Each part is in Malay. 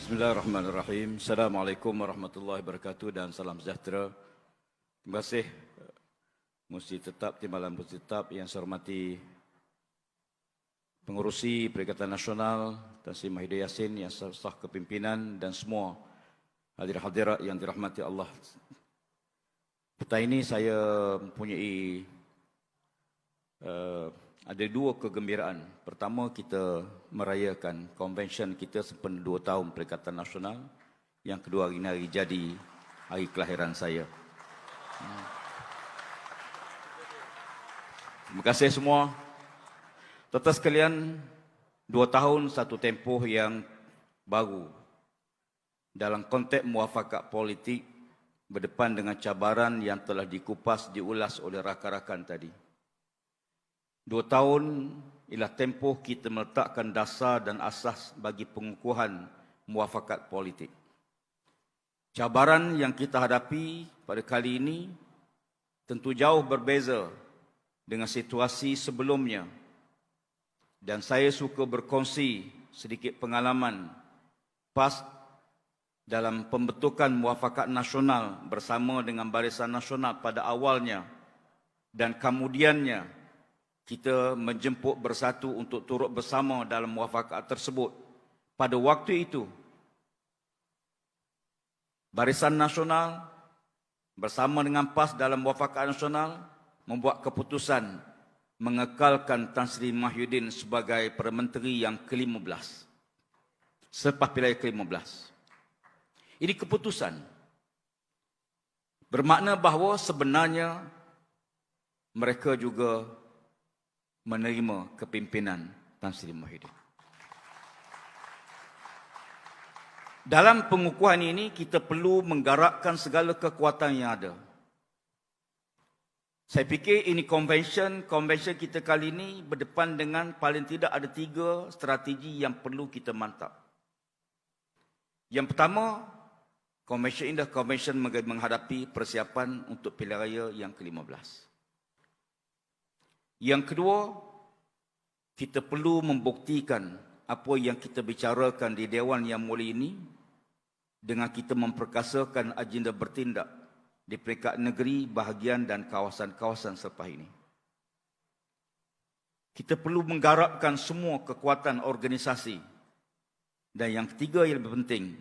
Bismillahirrahmanirrahim. Assalamualaikum warahmatullahi wabarakatuh dan salam sejahtera. Terima kasih Musti Tetap, Timbalan Musti Tetap yang saya hormati pengurusi Perikatan Nasional, Tan Sri Mahidir Yassin yang sah kepimpinan dan semua hadirat-hadirat yang dirahmati Allah. Petang ini saya mempunyai ada dua kegembiraan. Pertama, kita merayakan konvensyen kita sempena 2 tahun Perikatan Nasional. Yang kedua, hari ini hari jadi hari kelahiran saya. Terima kasih semua. Tuan-tuan sekalian, 2 tahun satu tempoh yang baru dalam konteks muafakat politik berdepan dengan cabaran yang telah dikupas, diulas oleh rakan-rakan tadi. 2 tahun ialah tempoh kita meletakkan dasar dan asas bagi pengukuhan muafakat politik. Cabaran yang kita hadapi pada kali ini tentu jauh berbeza dengan situasi sebelumnya. Dan saya suka berkongsi sedikit pengalaman pas dalam pembentukan muafakat nasional bersama dengan Barisan Nasional pada awalnya dan kemudiannya kita menjemput bersatu untuk turut bersama dalam muafakat tersebut. Pada waktu itu, Barisan Nasional bersama dengan PAS dalam muafakat nasional membuat keputusan mengekalkan Tan Sri Mahyudin sebagai Perdana Menteri yang ke-15 selepas pilihan ke-15. Ini keputusan bermakna bahawa sebenarnya mereka juga menerima kepimpinan Tan Sri Mahyudin. Dalam pengukuhan ini, kita perlu menggerakkan segala kekuatan yang ada. Saya fikir ini konvensyen kita kali ini berdepan dengan paling tidak ada 3 strategi yang perlu kita mantap. Yang pertama, konvensyen ini adalah konvensyen menghadapi persiapan untuk pilihan raya yang ke-15. Yang kedua, kita perlu membuktikan apa yang kita bicarakan di Dewan Yang Mulia ini dengan kita memperkasakan agenda bertindak di peringkat negeri, bahagian dan kawasan-kawasan selepas ini. Kita perlu menggarapkan semua kekuatan organisasi. Dan yang ketiga yang lebih penting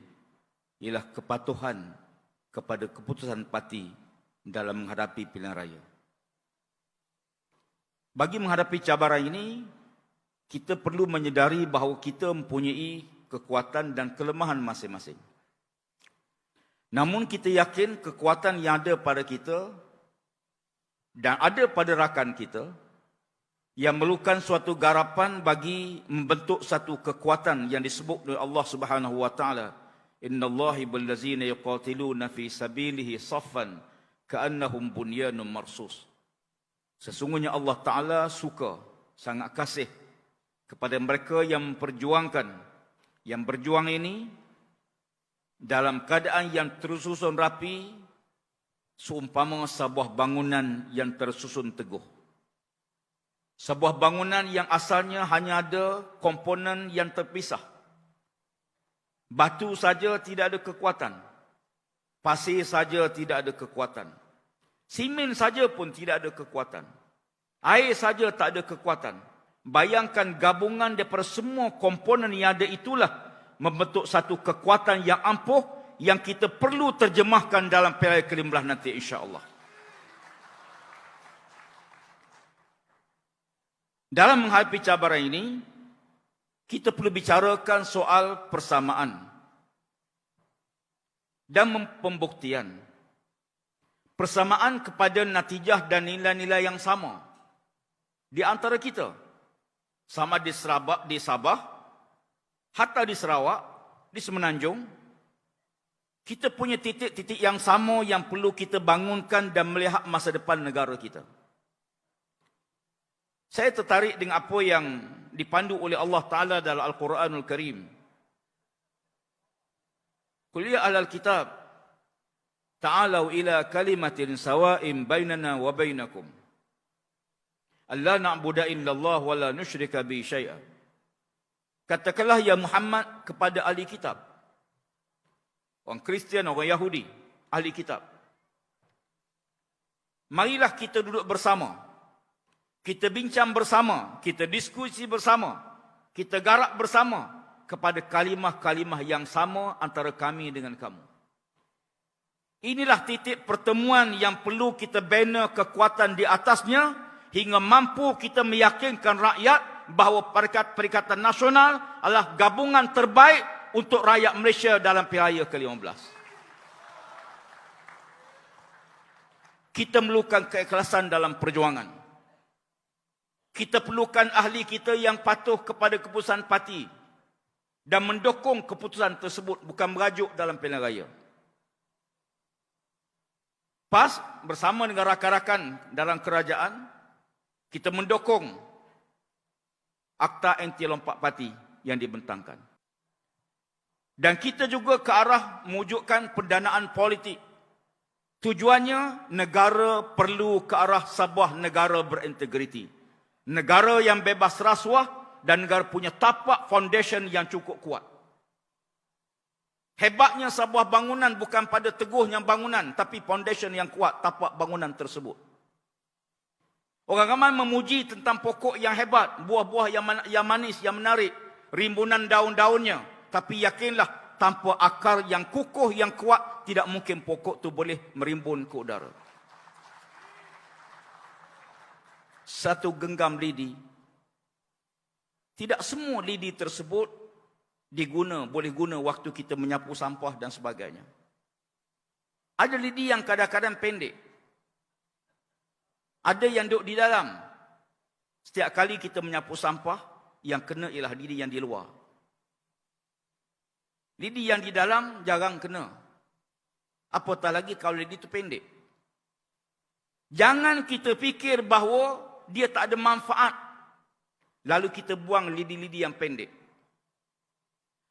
ialah kepatuhan kepada keputusan parti dalam menghadapi pilihan raya. Bagi menghadapi cabaran ini, kita perlu menyedari bahawa kita mempunyai kekuatan dan kelemahan masing-masing. Namun kita yakin kekuatan yang ada pada kita dan ada pada rakan kita yang memerlukan suatu garapan bagi membentuk satu kekuatan yang disebut oleh Allah Subhanahu wa taala, innallahi billazina yuqatiluna fi sabilihi saffan ka'annahum bunyanun marsus. Sesungguhnya Allah Ta'ala suka, sangat kasih kepada mereka yang memperjuangkan, yang berjuang ini dalam keadaan yang tersusun rapi, seumpama sebuah bangunan yang tersusun teguh. Sebuah bangunan yang asalnya hanya ada komponen yang terpisah. Batu saja tidak ada kekuatan. Pasir saja tidak ada kekuatan. Simen saja pun tidak ada kekuatan. Air saja tak ada kekuatan. Bayangkan gabungan daripada semua komponen yang ada itulah membentuk satu kekuatan yang ampuh yang kita perlu terjemahkan dalam pilihan ke-15 nanti insya-Allah. Dalam menghadapi cabaran ini, kita perlu bicarakan soal persamaan dan pembuktian. Persamaan kepada natijah dan nilai-nilai yang sama di antara kita. Sama di Sabah, hatta di Sarawak, di Semenanjung. Kita punya titik-titik yang sama yang perlu kita bangunkan dan melihat masa depan negara kita. Saya tertarik dengan apa yang dipandu oleh Allah Ta'ala dalam Al-Quranul Karim. Qul ya ahlal kitab, ta'alau ila kalimatin sawa'in bainana wa bainakum. Allah na'budu illallah wa la nusyrika bi syai'a. Katakanlah ya Muhammad kepada ahli kitab. orang Kristian, orang Yahudi, ahli kitab. Marilah kita duduk bersama. Kita bincang bersama, kita diskusi bersama, kita garap bersama kepada kalimah-kalimah yang sama antara kami dengan kamu. Inilah titik pertemuan yang perlu kita bina kekuatan di atasnya hingga mampu kita meyakinkan rakyat bahawa Perikatan Nasional adalah gabungan terbaik untuk rakyat Malaysia dalam pilihan ke-15. Kita memerlukan keikhlasan dalam perjuangan. Kita perlukan ahli kita yang patuh kepada keputusan parti dan mendukung keputusan tersebut, bukan merajuk dalam pilihan raya. PAS bersama dengan rakan-rakan dalam kerajaan, kita mendukung Akta Anti Lompat Parti yang dibentangkan. Dan kita juga ke arah mewujudkan pendanaan politik. Tujuannya, negara perlu ke arah sebuah negara berintegriti. Negara yang bebas rasuah dan negara punya tapak foundation yang cukup kuat. Hebatnya sebuah bangunan bukan pada teguhnya bangunan, tapi foundation yang kuat tapak bangunan tersebut. Orang ramai memuji tentang pokok yang hebat, buah-buah yang manis, yang menarik, rimbunan daun-daunnya. Tapi yakinlah, tanpa akar yang kukuh, yang kuat, tidak mungkin pokok itu boleh merimbun ke udara. Satu genggam lidi, tidak semua lidi tersebut boleh guna waktu kita menyapu sampah dan sebagainya. Ada lidi yang kadang-kadang pendek. Ada yang duduk di dalam. Setiap kali kita menyapu sampah, yang kena ialah lidi yang di luar. Lidi yang di dalam jarang kena. Apatah lagi kalau lidi itu pendek. Jangan kita fikir bahawa dia tak ada manfaat, lalu kita buang lidi-lidi yang pendek.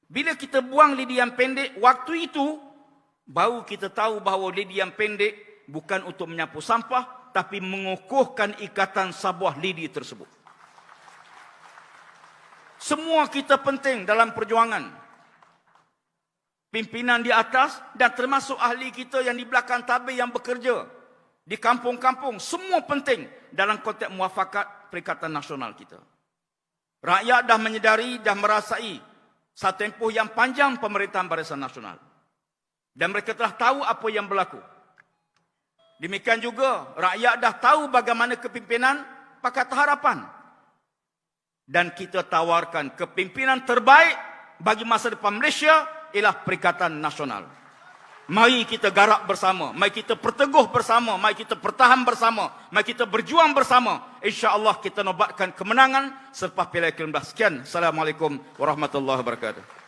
Bila kita buang lidi yang pendek, waktu itu baru kita tahu bahawa lidi yang pendek bukan untuk menyapu sampah, tapi mengukuhkan ikatan sebuah lidi tersebut. Semua kita penting dalam perjuangan. Pimpinan di atas dan termasuk ahli kita yang di belakang tabir yang bekerja di kampung-kampung, semua penting dalam konteks muafakat Perikatan Nasional kita. Rakyat dah menyedari, dah merasai satu tempoh yang panjang pemerintahan Barisan Nasional. Dan mereka telah tahu apa yang berlaku. Demikian juga, rakyat dah tahu bagaimana kepimpinan Pakatan Harapan. Dan kita tawarkan kepimpinan terbaik bagi masa depan Malaysia ialah Perikatan Nasional. Mari kita garap bersama, mari kita perteguh bersama, mari kita pertahan bersama, mari kita berjuang bersama. InsyaAllah kita nobatkan kemenangan selepas pilihan ke-15. Sekian. Assalamualaikum warahmatullahi wabarakatuh.